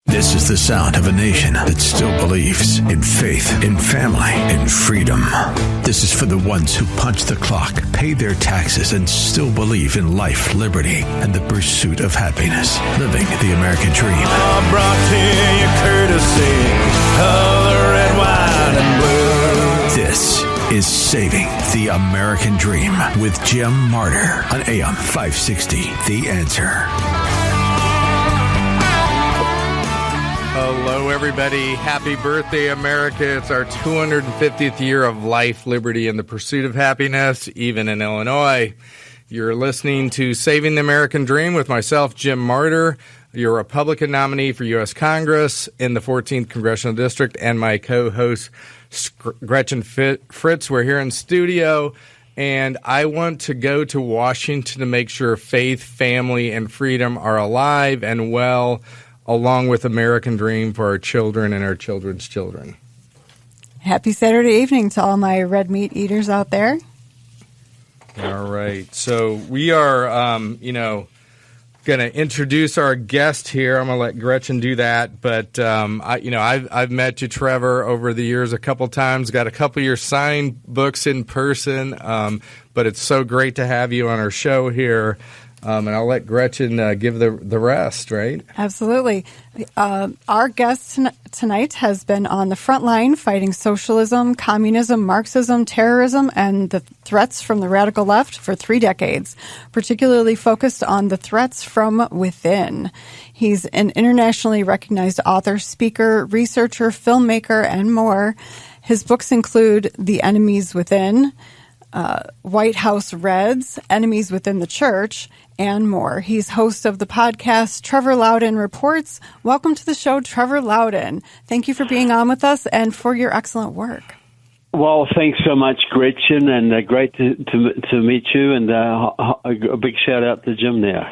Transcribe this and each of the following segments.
This is the sound of a nation that still believes in faith, in family, in freedom. This is for the ones who punch the clock, pay their taxes, and still believe in life, liberty, and the pursuit of happiness. Living the American dream. Brought to you courtesy of the red, white, and blue. This is Saving the American Dream with Jim Martyr on AM 560, The Answer. Hello, everybody. Happy birthday, America. It's our 250th year of life, liberty, and the pursuit of happiness, even in Illinois. You're listening to Saving the American Dream with myself, Jim Martyr, your Republican nominee for U.S. Congress in the 14th Congressional District, and my co-host, Gretchen Fritz. We're here in studio, and I want to go to Washington to make sure faith, family, and freedom are alive and well, along with American Dream for our children and our children's children. Happy Saturday evening to all my red meat eaters out there. All right. So we are, going to introduce our guest here. I'm going to let Gretchen do that. But, I've met you, Trevor, over the years a couple times, got a couple of your signed books in person. But it's so great to have you on our show here. And I'll let Gretchen give the rest, right? Absolutely. Our guest tonight has been on the front line fighting socialism, communism, Marxism, terrorism, and the threats from the radical left for 3 decades, particularly focused on the threats from within. He's an internationally recognized author, speaker, researcher, filmmaker, and more. His books include The Enemies Within, White House Reds, Enemies Within the Church, and more. He's host of the podcast Trevor Loudon Reports. Welcome to the show, Trevor Loudon. Thank you for being on with us and for your excellent work. Well, thanks so much, Gretchen, and great to meet you, and a big shout out to Jim there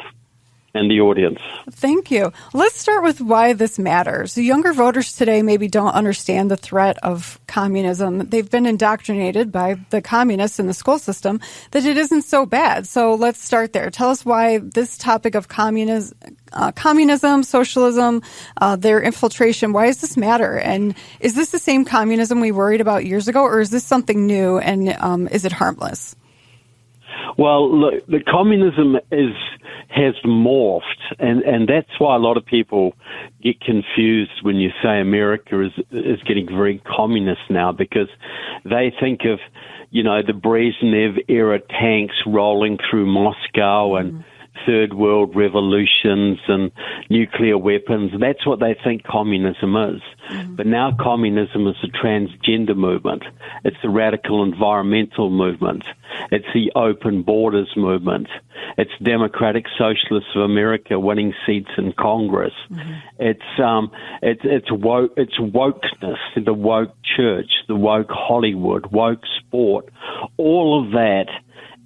and the audience. Thank you. Let's start with why this matters. The younger voters today maybe don't understand the threat of communism. They've been indoctrinated by the communists in the school system that it isn't so bad. So let's start there. Tell us why this topic of communism, socialism, their infiltration, why does this matter? And is this the same communism we worried about years ago, or is this something new, and is it harmless? Well, look, the communism has morphed, and that's why a lot of people get confused when you say America is getting very communist now, because they think of, the Brezhnev era tanks rolling through Moscow and third world revolutions and nuclear weapons. That's what they think communism is. But now communism is a transgender movement. It's the radical environmental movement. It's the open borders movement. It's Democratic Socialists of America winning seats in Congress. It's wokeness, the woke church, the woke Hollywood, woke sport. All of that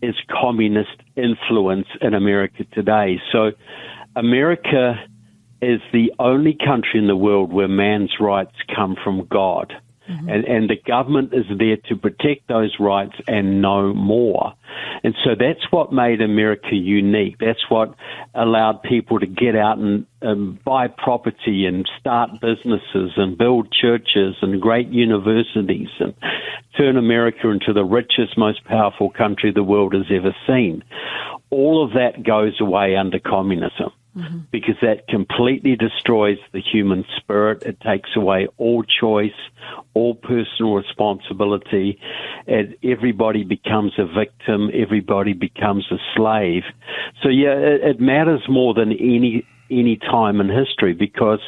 is communist influence in America today. So America is the only country in the world where man's rights come from God. And the government is there to protect those rights and no more. And so that's what made America unique. That's what allowed people to get out and buy property and start businesses and build churches and great universities and turn America into the richest, most powerful country the world has ever seen. All of that goes away under communism. Because that completely destroys the human spirit. It takes away all choice, all personal responsibility, and everybody becomes a victim, everybody becomes a slave. So, yeah, it matters more than any time in history because,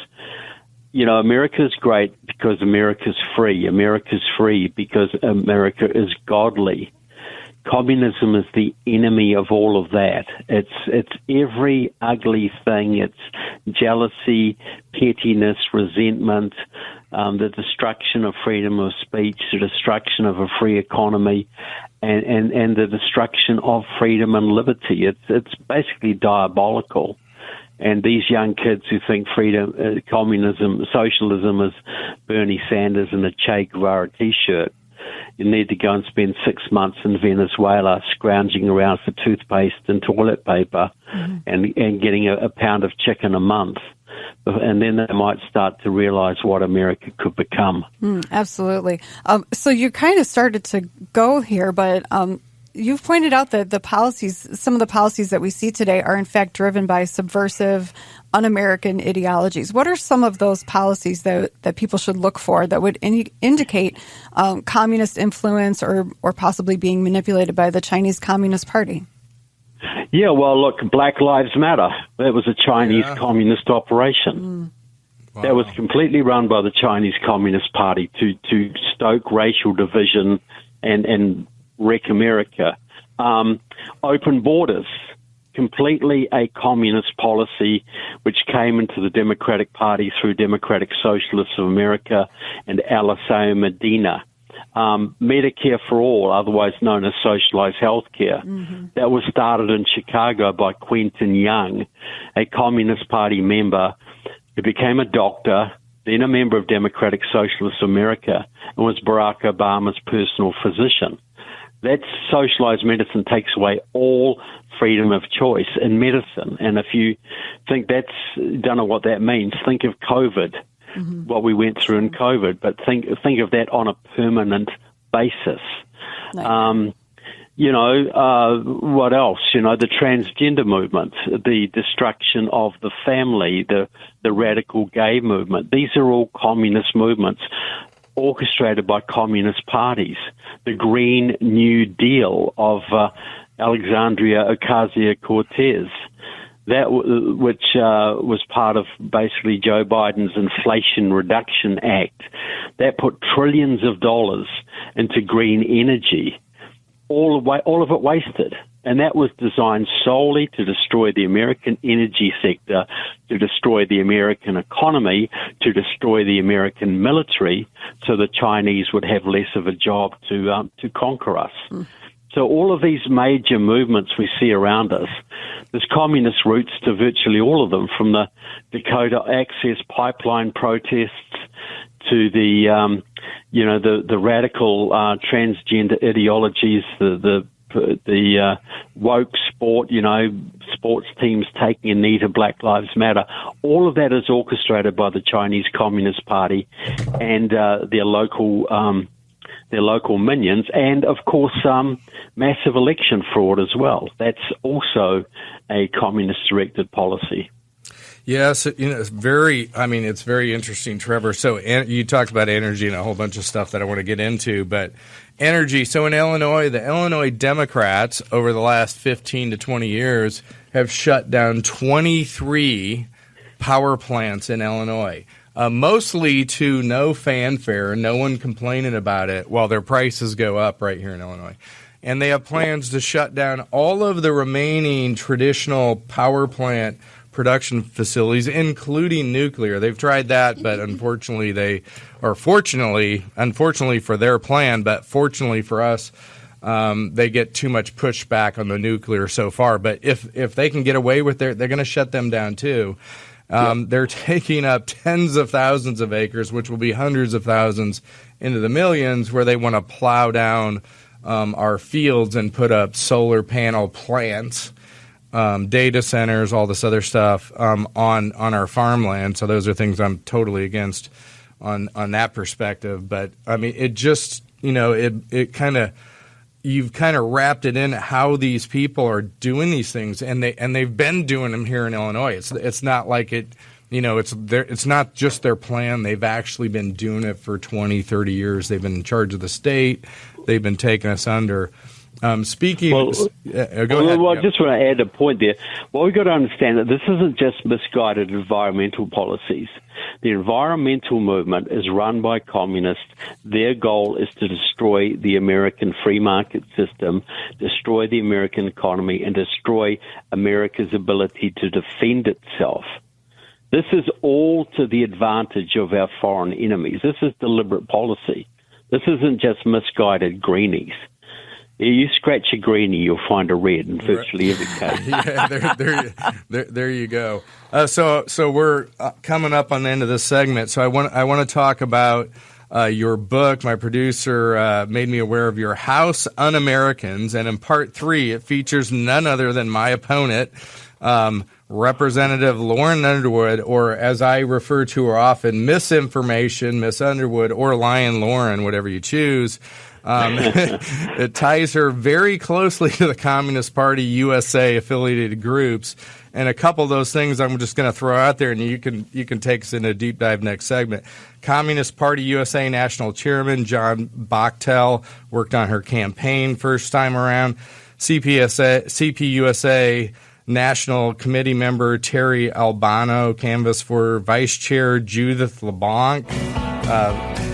America's great because America's free. America's free because America is godly. Communism is the enemy of all of that. It's every ugly thing. It's jealousy, pettiness, resentment, the destruction of freedom of speech, the destruction of a free economy, and the destruction of freedom and liberty. It's basically diabolical. And these young kids who think freedom, communism, socialism is Bernie Sanders in a Che Guevara T-shirt, you need to go and spend 6 months in Venezuela scrounging around for toothpaste and toilet paper and getting a pound of chicken a month. And then they might start to realize what America could become. Absolutely. So you kind of started to go here, but you've pointed out that some of the policies that we see today are in fact driven by subversive, un-American ideologies. What are some of those policies that people should look for that would indicate communist influence or possibly being manipulated by the Chinese Communist Party? Yeah, well, look, Black Lives Matter. That was a Chinese communist operation. Wow. That was completely run by the Chinese Communist Party to stoke racial division and wreck America. Open borders, completely a communist policy which came into the Democratic Party through Democratic Socialists of America and Eliseo Medina. Medicare for all, otherwise known as socialized health care. That was started in Chicago by Quentin Young, a Communist Party member who became a doctor, then a member of Democratic Socialists of America, and was Barack Obama's personal physician. That socialized medicine takes away all freedom of choice in medicine. And if you think don't know what that means, think of COVID, what we went through in COVID, but think of that on a permanent basis. What else? The transgender movement, the destruction of the family, the radical gay movement. These are all communist movements orchestrated by communist parties. The Green New Deal of Alexandria Ocasio-Cortez, which was part of basically Joe Biden's Inflation Reduction Act, that put trillions of dollars into green energy, all of it wasted. And that was designed solely to destroy the American energy sector, to destroy the American economy, to destroy the American military, so the Chinese would have less of a job to conquer us. So all of these major movements we see around us, there's communist roots to virtually all of them, from the Dakota Access Pipeline protests to the radical transgender ideologies, the woke sport, sports teams taking a knee to Black Lives Matter. All of that is orchestrated by the Chinese Communist Party and their local minions, and of course massive election fraud as well. That's also a communist-directed policy. Yes, it's very interesting, Trevor. So you talked about energy and a whole bunch of stuff that I want to get into, but energy. So in Illinois, the Illinois Democrats over the last 15 to 20 years have shut down 23 power plants in Illinois, mostly to no fanfare, no one complaining about it, while their prices go up right here in Illinois. And they have plans to shut down all of the remaining traditional power plant production facilities, including nuclear. They've tried that, but unfortunately unfortunately for their plan, but fortunately for us, they get too much pushback on the nuclear so far. But if they can get away with they're going to shut them down too. They're taking up tens of thousands of acres, which will be hundreds of thousands into the millions, where they want to plow down our fields and put up solar panel plants, data centers, all this other stuff on our farmland. So those are things I'm totally against on that perspective. But I mean, it just it kind of, you've kind of wrapped it in how these people are doing these things, and they've been doing them here in Illinois. It's not like it. It's not just their plan. They've actually been doing it for 20, 30 years. They've been in charge of the state. They've been taking us under. Go ahead. I just want to add a point there. Well, we've got to understand that this isn't just misguided environmental policies. The environmental movement is run by communists. Their goal is to destroy the American free market system, destroy the American economy, and destroy America's ability to defend itself. This is all to the advantage of our foreign enemies. This is deliberate policy. This isn't just misguided greenies. You scratch a greenie, you'll find a red in virtually every case. There you go. So we're coming up on the end of this segment. So I want to talk about your book. My producer made me aware of your House Un-Americans, and in part 3, it features none other than my opponent, Representative Lauren Underwood, or as I refer to her often, Misinformation, Miss Underwood, or Lion Lauren, whatever you choose. It ties her very closely to the Communist Party USA affiliated groups. And a couple of those things I'm just going to throw out there, and you can take us in a deep dive next segment. Communist Party USA National Chairman John Bachtel worked on her campaign first time around. CPUSA National Committee member Terry Albano canvassed for Vice Chair Judith LeBlanc.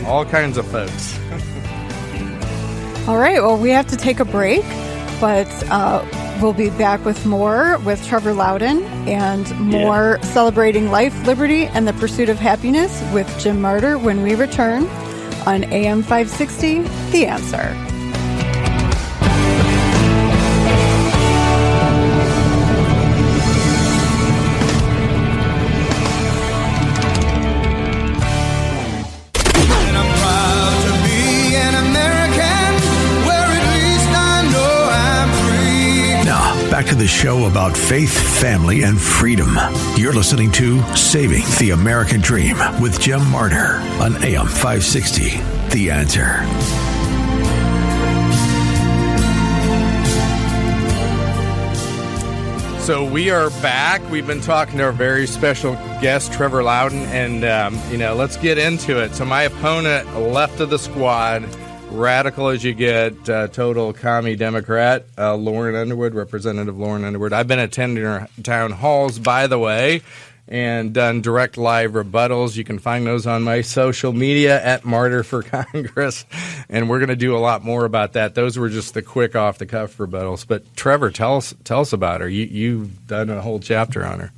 All kinds of folks. All right, well, we have to take a break, but we'll be back with more with Trevor Loudon and more celebrating life, liberty, and the pursuit of happiness with Jim Martyr when we return on AM 560, The Answer. Back to the show about faith, family, and freedom. You're listening to Saving the American Dream with Jim Martyr on AM 560, The Answer. So we are back. We've been talking to our very special guest, Trevor Loudon, and, let's get into it. So my opponent, left of the squad, radical as you get, total commie Democrat, Lauren Underwood, Representative Lauren Underwood. I've been attending her town halls, by the way, and done direct live rebuttals. You can find those on my social media at Martyr for Congress, and we're going to do a lot more about that. Those were just the quick off-the-cuff rebuttals. But Trevor, tell us about her. You've done a whole chapter on her.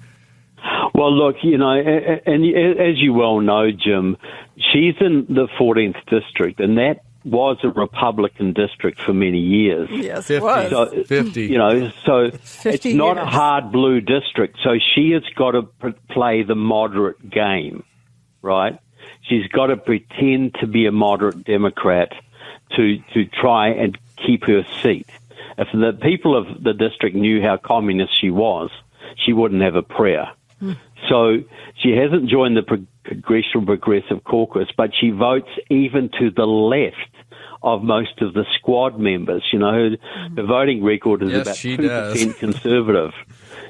Well, look, and as you well know, Jim, she's in the 14th district, and that was a Republican district for many years. Yes, it was. So, 50. So 50 it's not years. a hard blue district. So she has got to play the moderate game, right? She's got to pretend to be a moderate Democrat to try and keep her seat. If the people of the district knew how communist she was, she wouldn't have a prayer. So she hasn't joined the Congressional Progressive Caucus, but she votes even to the left of most of the squad members. The voting record is about 2% conservative.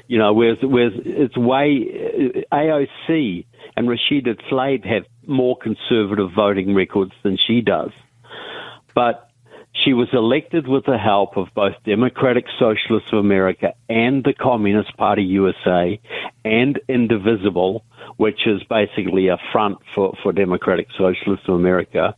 Whereas it's way AOC and Rashida Tlaib have more conservative voting records than she does. But she was elected with the help of both Democratic Socialists of America and the Communist Party USA and Indivisible, which is basically a front for Democratic Socialists of America.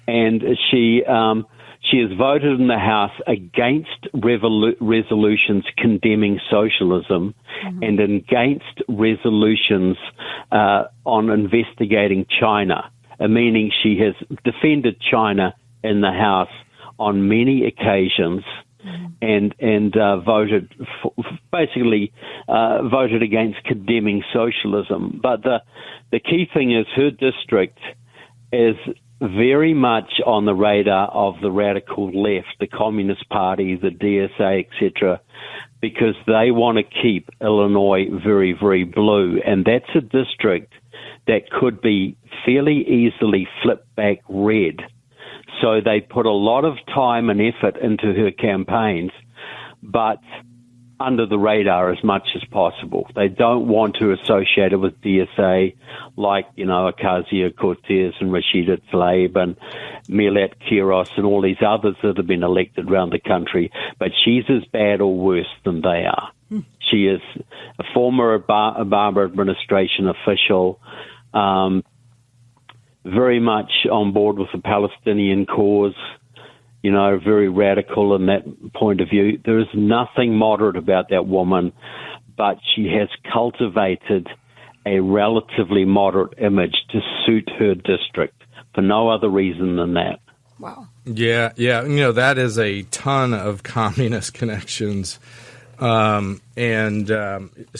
And she has voted in the House against resolutions condemning socialism and against resolutions on investigating China, meaning she has defended China in the House on many occasions and voted against condemning socialism. But the key thing is her district is very much on the radar of the radical left, the Communist Party, the DSA, etc., because they want to keep Illinois very, very blue. And that's a district that could be fairly easily flipped back red. So they put a lot of time and effort into her campaigns, but under the radar as much as possible. They don't want to associate her with DSA like, Ocasio-Cortez and Rashida Tlaib and Milat Kiros and all these others that have been elected around the country. But she's as bad or worse than they are. She is a former Obama administration official, very much on board with the Palestinian cause, very radical in that point of view. There is nothing moderate about that woman, but she has cultivated a relatively moderate image to suit her district for no other reason than that. Wow. Yeah. That is a ton of communist connections.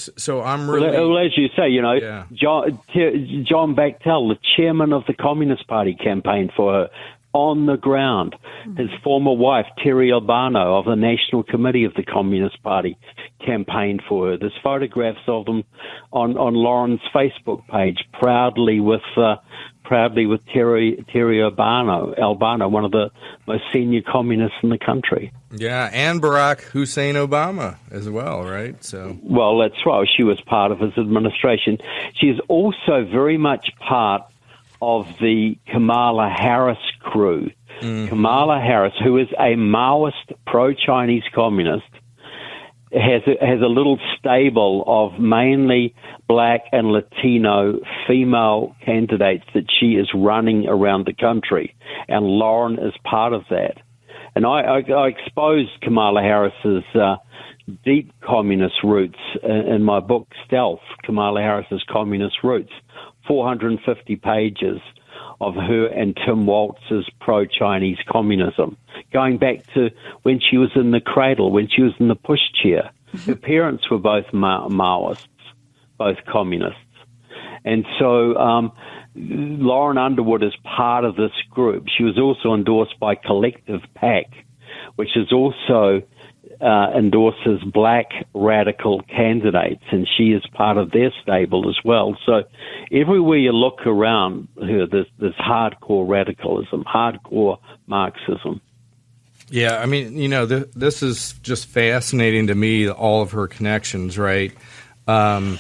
So I'm really... Well, as you say, Yeah. John Bechtel, the chairman of the Communist Party, campaigned for her on the ground. His former wife, Terry Albano, of the National Committee of the Communist Party, campaigned for her. There's photographs of them on Lauren's Facebook page, proudly with Terry Albano, one of the most senior communists in the country. Yeah, and Barack Hussein Obama as well, right? So, well, that's right. She was part of his administration. She's also very much part of the Kamala Harris crew. Mm-hmm. Kamala Harris, who is a Maoist pro-Chinese communist, has a little stable of mainly black and Latino female candidates that she is running around the country, and Lauren is part of that. And I exposed Kamala Harris's deep communist roots in my book, Stealth, Kamala Harris's Communist Roots, 450 pages of her and Tim Walz's pro-Chinese communism, going back to when she was in the cradle, when she was in the pushchair. Her parents were both Maoists, both communists. And so Lauren Underwood is part of this group. She was also endorsed by Collective PAC, which is also endorses black radical candidates, and she is part of their stable as well. So everywhere you look around her, there's hardcore radicalism, hardcore Marxism. Yeah, I mean, this is just fascinating to me, all of her connections, right? The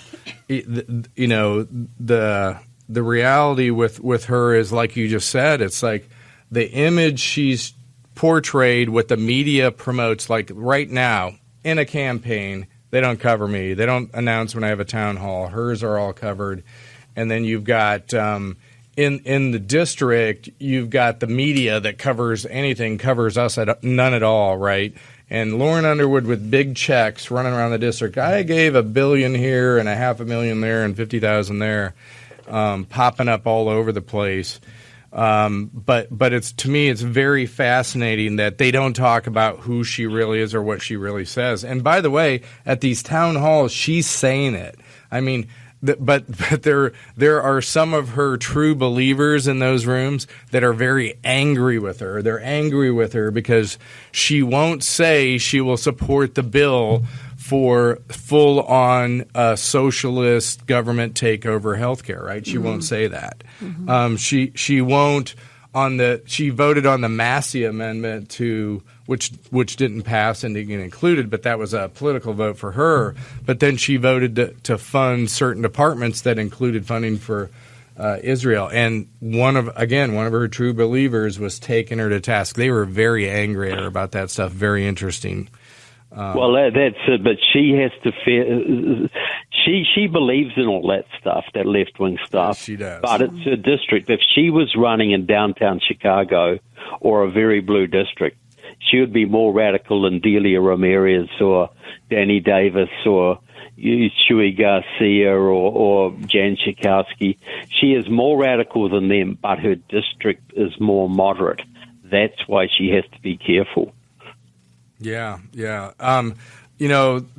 reality with her is, like you just said, it's like the image she's portrayed, what the media promotes. Like right now in a campaign, they don't cover me. They don't announce when I have a town hall. Hers are all covered. And then you've got in the district, you've got the media that covers anything, covers us at none at all, right? And Lauren Underwood with big checks running around the district. I gave $1 billion here and $500,000 there and 50,000 there, popping up all over the place. But it's, to me, it's very fascinating that they don't talk about who she really is or what she really says. And by the way, at these town halls, she's saying it. I mean, but there are some of her true believers in those rooms that are very angry with her. They're angry with her because she won't say she will support the bill for full-on socialist government takeover healthcare, right? She won't say that. Mm-hmm. She won't she voted on the Massey Amendment to which didn't pass and didn't get included, but that was a political vote for her. But then she voted to fund certain departments that included funding for Israel. And one of her true believers was taking her to task. They were very angry at her about that stuff. Very interesting. Well, that's it. But she has to fear. She believes in all that stuff, that left-wing stuff. Yes, she does. But it's her district. If she was running in downtown Chicago or a very blue district, she would be more radical than Delia Ramirez or Danny Davis or Shui Garcia or Jan Schakowsky. She is more radical than them, but her district is more moderate. That's why she has to be careful. Yeah.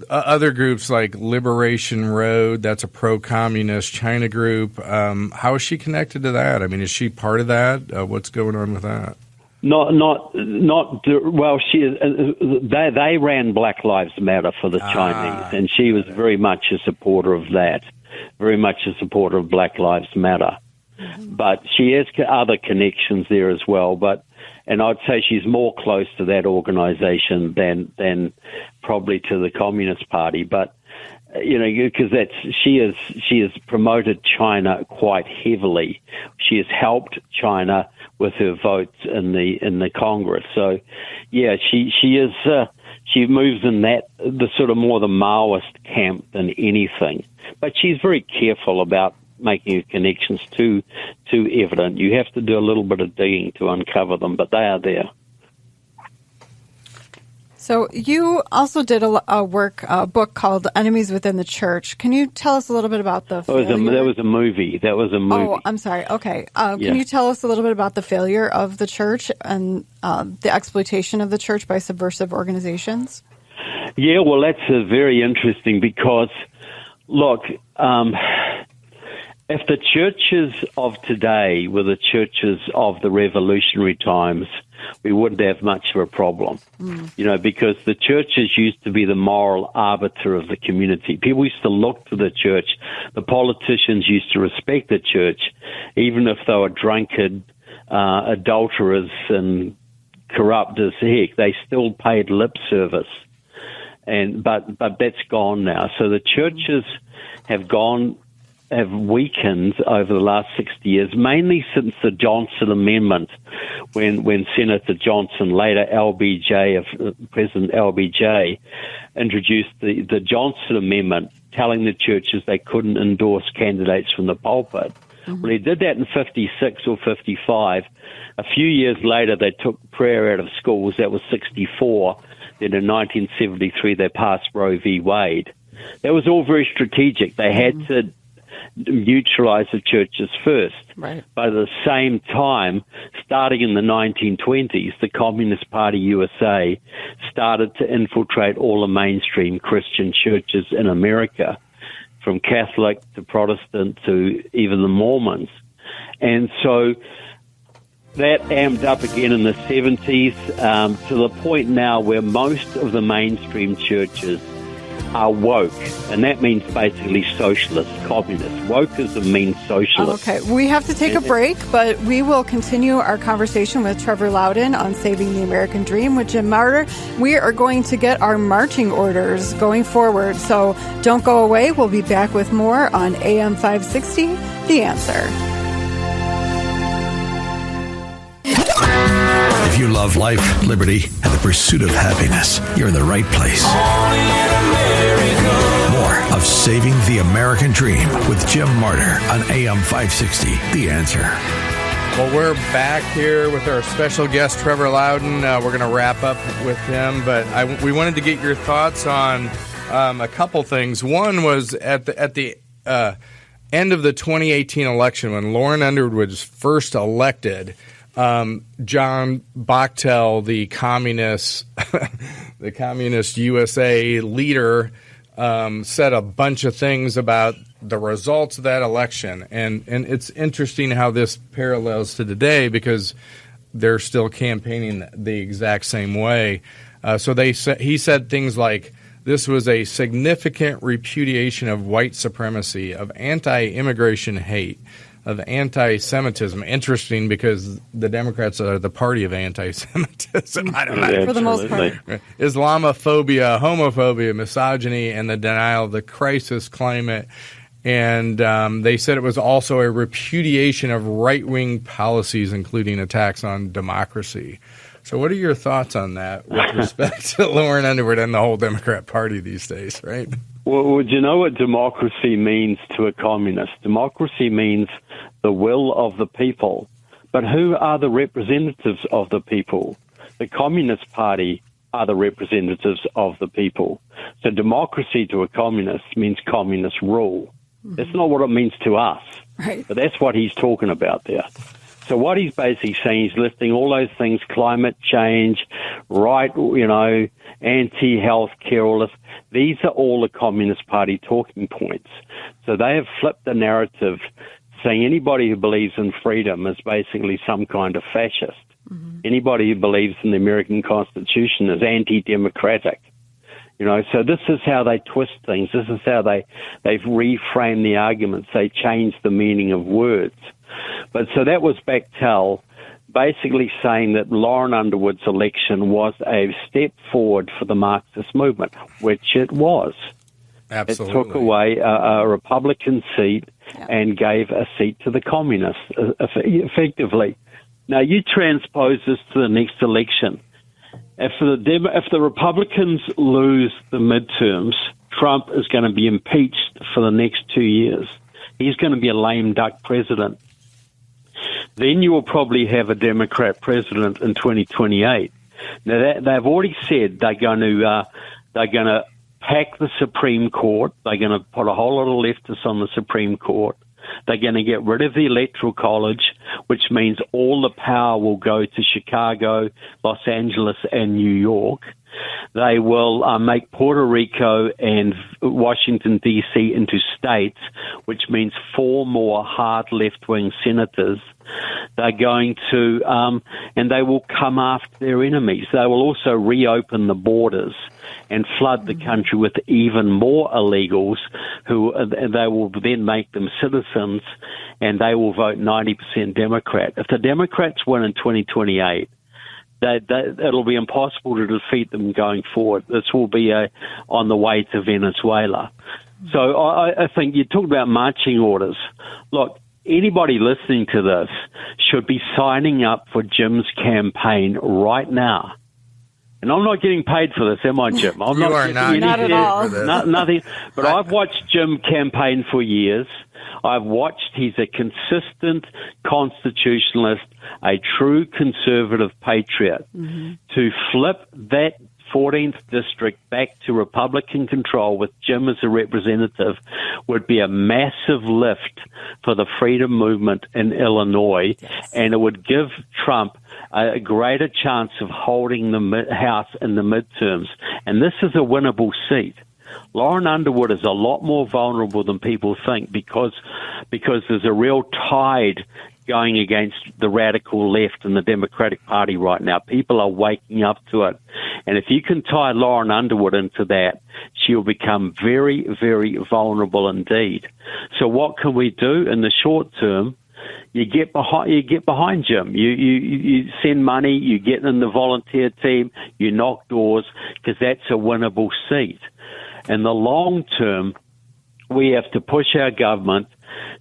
Other groups like Liberation Road, that's a pro-communist China group. How is she connected to that? I mean, is she part of that? What's going on with that? Not. Well, she is. They ran Black Lives Matter for the Chinese, and she was very much a supporter of that. Very much a supporter of Black Lives Matter, but she has other connections there as well. And I'd say she's more close to that organization than probably to the Communist Party. But because she has promoted China quite heavily. She has helped China with her votes in the Congress. So, yeah, she moves in the sort of more the Maoist camp than anything. But she's very careful about making her connections too evident. You have to do a little bit of digging to uncover them, but they are there. So you also did a book called Enemies Within the Church. Can you tell us a little bit about the failure? That was a movie. Oh, I'm sorry. Okay. Can you tell us a little bit about the failure of the church and the exploitation of the church by subversive organizations? Yeah, well, that's very interesting because, look, if the churches of today were the churches of the revolutionary times, we wouldn't have much of a problem, because the churches used to be the moral arbiter of the community. People used to look to the church. The politicians used to respect the church, even if they were drunkard, adulterers, and corrupt as heck. They still paid lip service, but that's gone now. So the churches have weakened over the last 60 years, mainly since the Johnson Amendment, when Senator Johnson, later President LBJ, introduced the Johnson Amendment, telling the churches they couldn't endorse candidates from the pulpit. Well, he did that in 56 or 55. A few years later, they took prayer out of schools. That was 64. Then in 1973, they passed Roe v. Wade. That was all very strategic. They had to neutralize the churches first. Right. But at the same time, starting in the 1920s, the Communist Party USA started to infiltrate all the mainstream Christian churches in America, from Catholic to Protestant to even the Mormons. And so that amped up again in the 70s to the point now where most of the mainstream churches are woke, and that means basically socialist, communist. Wokeism means socialist. Okay, we have to take a break, but we will continue our conversation with Trevor Loudon on Saving the American Dream with Jim Martyr. We are going to get our marching orders going forward, so don't go away. We'll be back with more on AM 560, The Answer. If you love life, liberty, and the pursuit of happiness, you're in the right place. More of Saving the American Dream with Jim Martyr on AM 560, The Answer. Well, we're back here with our special guest, Trevor Loudon. We're going to wrap up with him, but we wanted to get your thoughts on a couple things. One was at the end of the 2018 election, when Lauren Underwood was first elected, John Bachtel, the communist USA leader, said a bunch of things about the results of that election, and it's interesting how this parallels to today because they're still campaigning the exact same way. So he said things like, "This was a significant repudiation of white supremacy, of anti-immigration hate, of anti-Semitism." Interesting, because the Democrats are the party of anti-Semitism. I don't know. For the most part. Islamophobia, homophobia, misogyny, and the denial of the crisis climate. And they said it was also a repudiation of right-wing policies, including attacks on democracy. So what are your thoughts on that with respect to Lauren Underwood and the whole Democrat Party these days, right? Well, do you know what democracy means to a communist? Democracy means the will of the people. But who are the representatives of the people? The Communist Party are the representatives of the people. So democracy to a communist means communist rule. Mm-hmm. That's not what it means to us. Right. But that's what he's talking about there. So what he's basically saying, he's listing all those things: climate change, anti-health care, all this. These are all the Communist Party talking points. So they have flipped the narrative, saying anybody who believes in freedom is basically some kind of fascist. Mm-hmm. Anybody who believes in the American Constitution is anti-democratic. So this is how they twist things. This is how they've reframed the arguments. They changed the meaning of words. But so that was Bechtel basically saying that Lauren Underwood's election was a step forward for the Marxist movement, which it was. Absolutely. It took away a Republican seat and gave a seat to the communists, effectively. Now, you transpose this to the next election. If the Republicans lose the midterms, Trump is going to be impeached for the next 2 years. He's going to be a lame duck president. Then you will probably have a Democrat president in 2028. Now, they've already said they're going to pack the Supreme Court. They're going to put a whole lot of leftists on the Supreme Court. They're going to get rid of the Electoral College, which means all the power will go to Chicago, Los Angeles, and New York. They will make Puerto Rico and Washington, D.C. into states, which means 4 more hard left-wing senators. They're going to, and they will come after their enemies. They will also reopen the borders and flood the country with even more illegals who they will then make them citizens, and they will vote 90% Democrat. If the Democrats win in 2028, it'll be impossible to defeat them going forward. This will be on the way to Venezuela. So I think you talked about marching orders. Look, anybody listening to this should be signing up for Jim's campaign right now. And I'm not getting paid for this, am I, Jim? I'm you are not at all. Nothing. But I've watched Jim campaign for years. I've watched. He's a consistent constitutionalist, a true conservative patriot. Mm-hmm. To flip that 14th district back to Republican control with Jim as a representative would be a massive lift for the freedom movement in Illinois, and it would give Trump a greater chance of holding the House in the midterms. And this is a winnable seat. Lauren Underwood is a lot more vulnerable than people think because there's a real tide going against the radical left in the Democratic Party right now. People are waking up to it. And if you can tie Lauren Underwood into that, she'll become very, very vulnerable indeed. So what can we do in the short term? You get behind Jim. You send money, you get in the volunteer team, you knock doors, because that's a winnable seat. In the long term, we have to push our government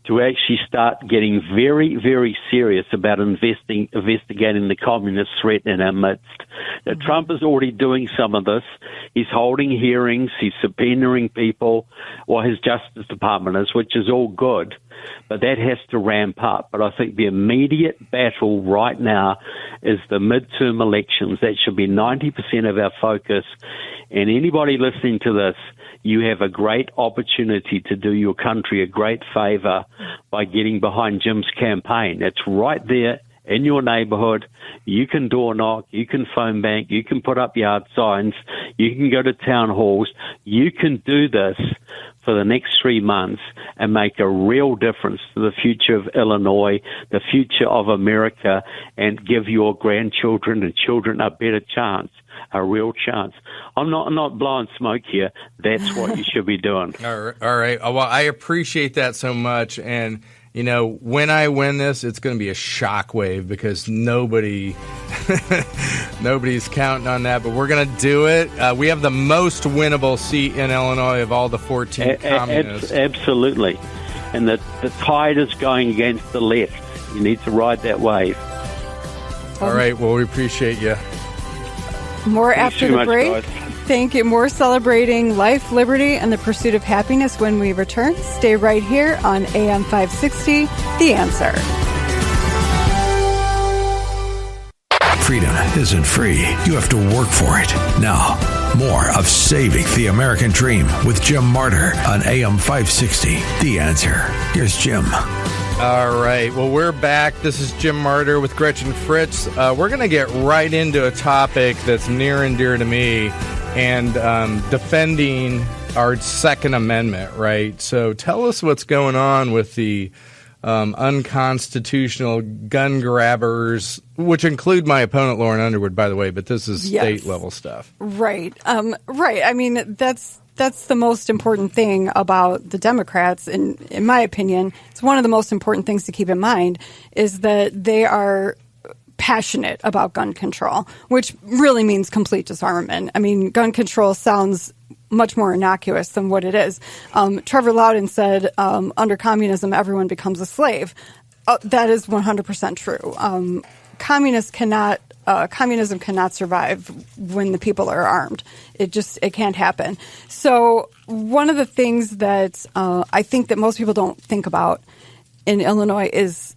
to actually start getting very, very serious about investigating the communist threat in our midst. Now, Trump is already doing some of this. He's holding hearings. He's subpoenaing people, or his Justice Department is, which is all good. But that has to ramp up. But I think the immediate battle right now is the midterm elections. That should be 90% of our focus. And anybody listening to this, you have a great opportunity to do your country a great favor by getting behind Jim's campaign. It's right there in your neighborhood. You can door knock, you can phone bank, you can put up yard signs, you can go to town halls. You can do this for the next 3 months and make a real difference to the future of Illinois, the future of America, and give your grandchildren and children a better chance, a real chance. I'm not blowing smoke here. That's what you should be doing. All right. Well, I appreciate that so much. And, you know, when I win this, it's going to be a shockwave because nobody's counting on that. But we're going to do it. We have the most winnable seat in Illinois of all the 14 communists. Absolutely. And the tide is going against the left. You need to ride that wave. All right. Well, we appreciate you. More after the break. Guys. Thank you. More celebrating life, liberty, and the pursuit of happiness when we return. Stay right here on AM 560, The Answer. Freedom isn't free. You have to work for it. Now, more of Saving the American Dream with Jim Martyr on AM 560, The Answer. Here's Jim. All right. Well, we're back. This is Jim Martyr with Gretchen Fritz. We're going to get right into a topic that's near and dear to me and defending our Second Amendment, right? So tell us what's going on with the unconstitutional gun grabbers, which include my opponent, Lauren Underwood, by the way, but this is state-level stuff. Right. Right. I mean, that's the most important thing about the Democrats, in my opinion. It's one of the most important things to keep in mind is that they are passionate about gun control, which really means complete disarmament. I mean, gun control sounds much more innocuous than what it is. Trevor Loudon said, under communism, everyone becomes a slave. That is 100% true. Communism cannot survive when the people are armed. It can't happen. So one of the things that I think that most people don't think about in Illinois is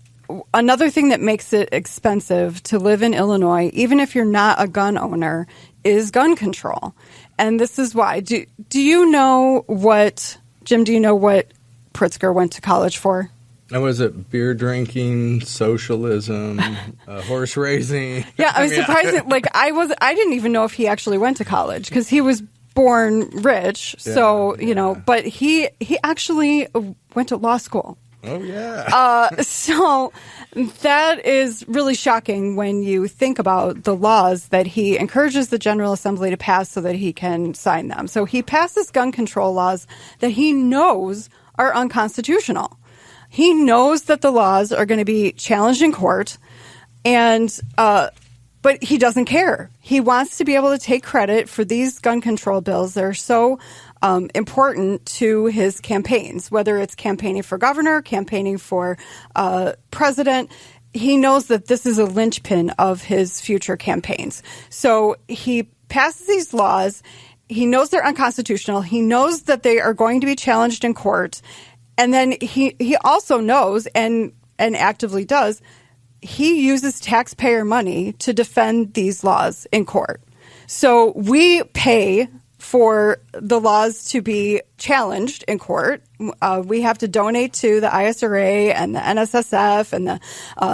another thing that makes it expensive to live in Illinois, even if you're not a gun owner, is gun control. And this is why. Do you know what, Jim, do you know what Pritzker went to college for? And was it beer drinking, socialism, horse racing? Yeah, I was surprised. Like I didn't even know if he actually went to college because he was born rich. So but he actually went to law school. Oh yeah. So that is really shocking when you think about the laws that he encourages the General Assembly to pass so that he can sign them. So he passes gun control laws that he knows are unconstitutional. He knows that the laws are going to be challenged in court, but he doesn't care. He wants to be able to take credit for these gun control bills that are so important to his campaigns, whether it's campaigning for governor, campaigning for president. He knows that this is a linchpin of his future campaigns. So he passes these laws. He knows they're unconstitutional. He knows that they are going to be challenged in court. And then he also knows and actively does, he uses taxpayer money to defend these laws in court. So we pay for the laws to be challenged in court. We have to donate to the ISRA and the NSSF and the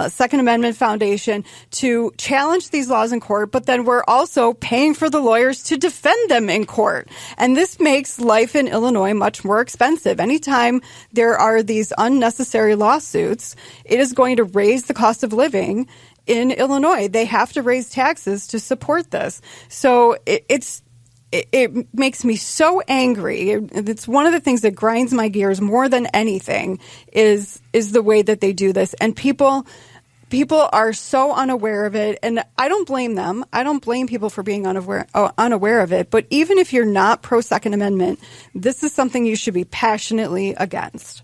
Second Amendment Foundation to challenge these laws in court, but then we're also paying for the lawyers to defend them in court. And this makes life in Illinois much more expensive. Anytime there are these unnecessary lawsuits, it is going to raise the cost of living in Illinois. They have to raise taxes to support this. So it makes me so angry. It's one of the things that grinds my gears more than anything is the way that they do this. And people are so unaware of it. And I don't blame them. I don't blame people for being unaware of it. But even if you're not pro Second Amendment, this is something you should be passionately against.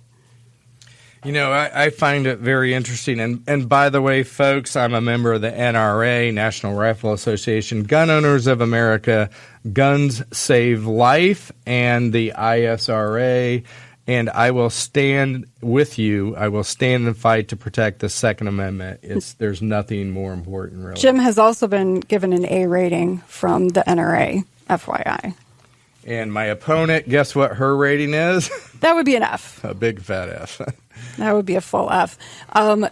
You know, I find it very interesting. And by the way, folks, I'm a member of the NRA, National Rifle Association, Gun Owners of America, Guns Save Life, and the ISRA. And I will stand with you. I will stand and fight to protect the Second Amendment. There's nothing more important, really. Jim has also been given an A rating from the NRA, FYI. And my opponent, guess what her rating is? That would be an F. A big fat F. That would be a full F.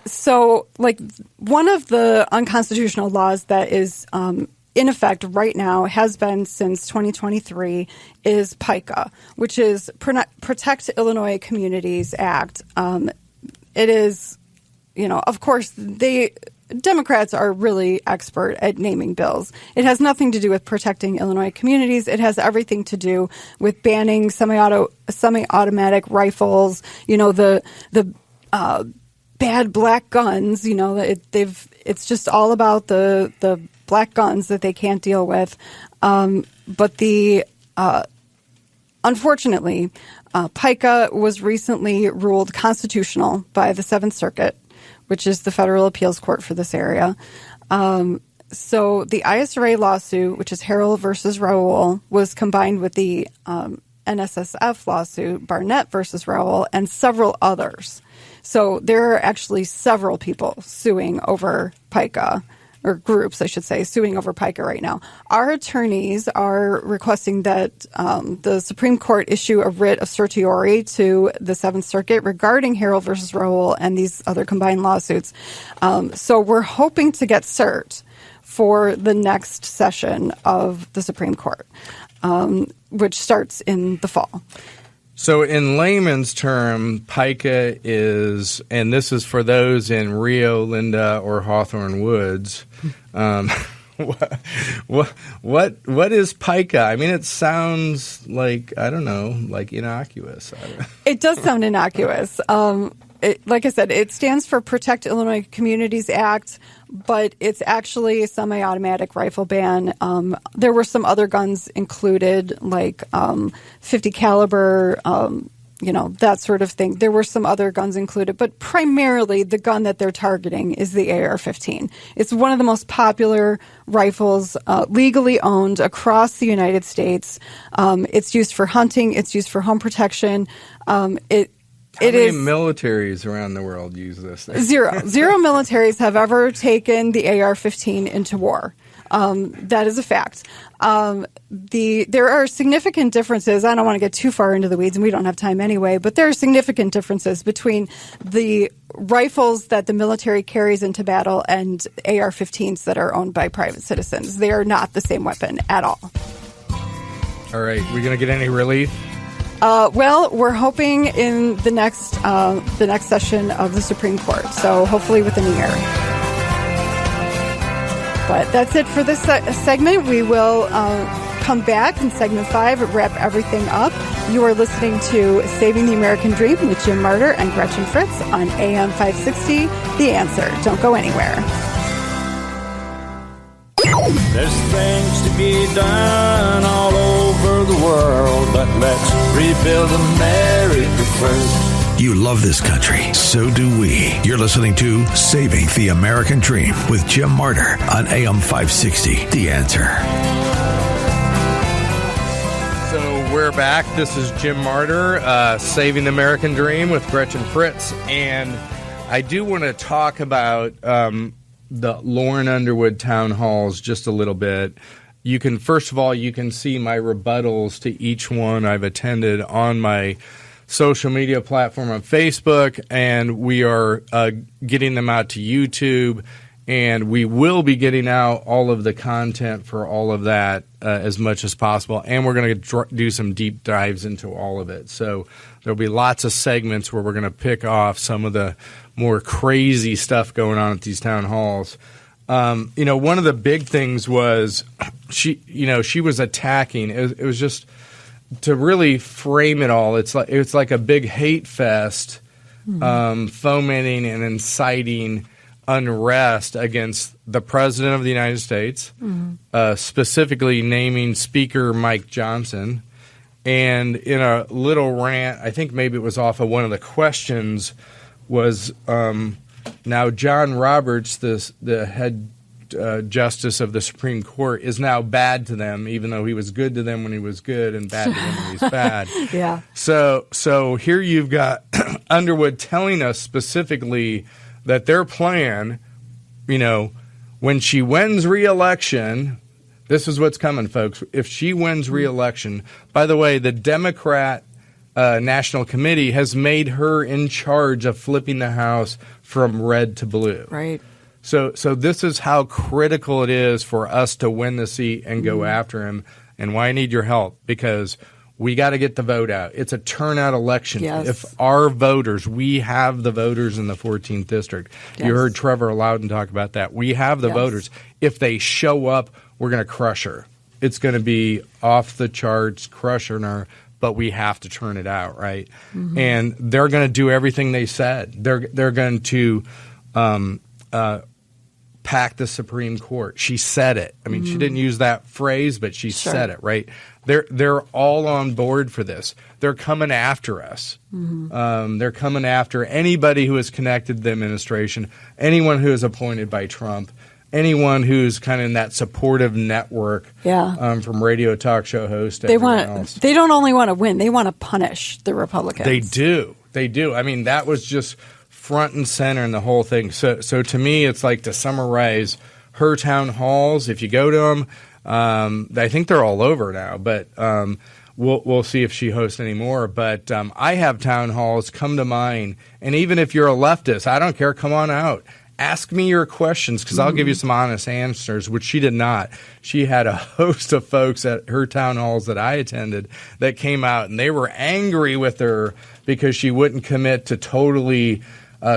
So, like, one of the unconstitutional laws that is in effect right now, has been since 2023, is PICA, which is Protect Illinois Communities Act. It is, of course, Democrats are really expert at naming bills. It has nothing to do with protecting Illinois communities. It has everything to do with banning semi-automatic rifles. The bad black guns. It's just all about the black guns that they can't deal with. But unfortunately, PICA was recently ruled constitutional by the Seventh Circuit, which is the federal appeals court for this area. So the ISRA lawsuit, which is Harrell versus Raoul, was combined with the NSSF lawsuit, Barnett versus Raoul, and several others. So there are actually several people suing over PICA, or groups, I should say, suing over PICA right now. Our attorneys are requesting that the Supreme Court issue a writ of certiorari to the Seventh Circuit regarding Harrell versus Raoul and these other combined lawsuits. So we're hoping to get cert for the next session of the Supreme Court, which starts in the fall. So in layman's term, PICA is, and this is for those in Rio, Linda, or Hawthorne Woods. What is PICA? I mean, it sounds like, I don't know, like innocuous. It does sound innocuous. Like I said, it stands for Protect Illinois Communities Act, but it's actually a semi-automatic rifle ban. There were some other guns included, like 50 caliber, that sort of thing. There were some other guns included, but primarily the gun that they're targeting is the AR-15. It's one of the most popular rifles legally owned across the United States. It's used for hunting. It's used for home protection. How many militaries around the world use this thing? Zero militaries have ever taken the AR-15 into war. That is a fact. There are significant differences. I don't want to get too far into the weeds, and we don't have time anyway, but there are significant differences between the rifles that the military carries into battle and AR-15s that are owned by private citizens. They are not the same weapon at all. All right. We going to get any relief? Well, we're hoping in the next session of the Supreme Court, so hopefully within a year. But that's it for this segment. We will come back in segment 5 and wrap everything up. You are listening to Saving the American Dream with Jim Martyr and Gretchen Fritz on AM 560, The Answer. Don't go anywhere. There's things to be done all over the world, but let's rebuild America first. You love this country. So do we. You're listening to Saving the American Dream with Jim Martyr on AM 560, The Answer. So we're back. This is Jim Martyr, Saving the American Dream with Gretchen Fritz. And I do want to talk about the Lauren Underwood town halls just a little bit. You can, first of all, you can see my rebuttals to each one I've attended on my social media platform on Facebook, and we are getting them out to YouTube, and we will be getting out all of the content for all of that as much as possible, and we're going to do some deep dives into all of it. So there'll be lots of segments where we're going to pick off some of the more crazy stuff going on at these town halls. One of the big things was she was attacking. It was just to really frame it all. It's like a big hate fest, fomenting and inciting unrest against the President of the United States, specifically naming Speaker Mike Johnson. And in a little rant, I think maybe it was off of one of the questions, was now John Roberts, the head justice of the Supreme Court, is now bad to them, even though he was good to them when he was good and bad to them when he's bad. Yeah. So here you've got Underwood telling us specifically that their plan, when she wins re-election, this is what's coming, folks. If she wins re-election, by the way, the Democrat National Committee has made her in charge of flipping the House from red to blue. Right. So this is how critical it is for us to win the seat and go after him, and why I need your help, because we got to get the vote out. It's a turnout election. Yes. If our voters, we have the voters in the 14th district. Yes. You heard Trevor Loudon talk about that. We have the voters. If they show up, we're going to crush her. It's going to be off the charts, crushing her, but we have to turn it out, right? Mm-hmm. And they're going to do everything they said. They're going to pack the Supreme Court. She said it. I mean, she didn't use that phrase, but she said it, right? They're all on board for this. They're coming after us. They're coming after anybody who is connected to the administration, anyone who is appointed by Trump, anyone who's kind of in that supportive network, from radio talk show host to everyone else. They don't only want to win; they want to punish the Republicans. They do. I mean, that was just front and center in the whole thing. So to me, it's like, to summarize her town halls. If you go to them, I think they're all over now, but we'll see if she hosts any more. But I have town halls come to mine, and even if you're a leftist, I don't care. Come on out. Ask me your questions, because I'll give you some honest answers, which she did not. She had a host of folks at her town halls that I attended that came out, and they were angry with her because she wouldn't commit to totally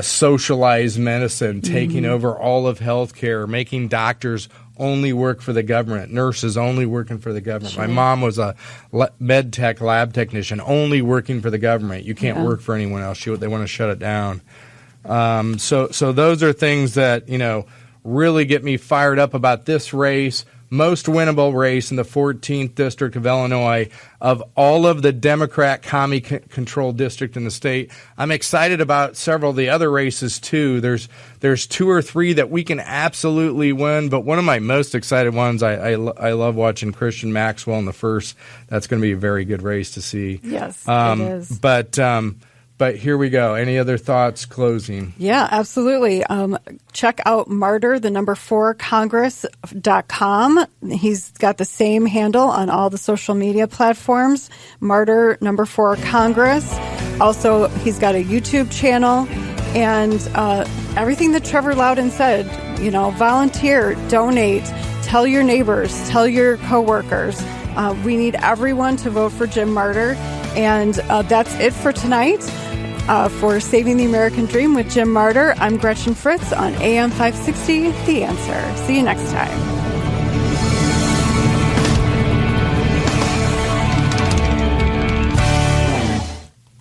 socialized medicine, taking over all of healthcare, making doctors only work for the government, nurses only working for the government. My mom was a med tech lab technician, only working for the government. You can't work for anyone else. They want to shut it down. So those are things that, really get me fired up about this race. Most winnable race in the 14th District of Illinois of all of the Democrat commie-controlled district in the state. I'm excited about several of the other races, too. There's 2 or 3 that we can absolutely win, but one of my most excited ones, I love watching Christian Maxwell in the first. That's going to be a very good race to see. Yes, it is. But But here we go. Any other thoughts closing? Yeah, absolutely. Check out martyr4congress.com. He's got the same handle on all the social media platforms, martyr4congress. Also, he's got a YouTube channel. And everything that Trevor Loudon said, volunteer, donate, tell your neighbors, tell your coworkers. We need everyone to vote for Jim Martyr. And that's it for tonight. For Saving the American Dream with Jim Martyr, I'm Gretchen Fritz on AM 560, The Answer. See you next time.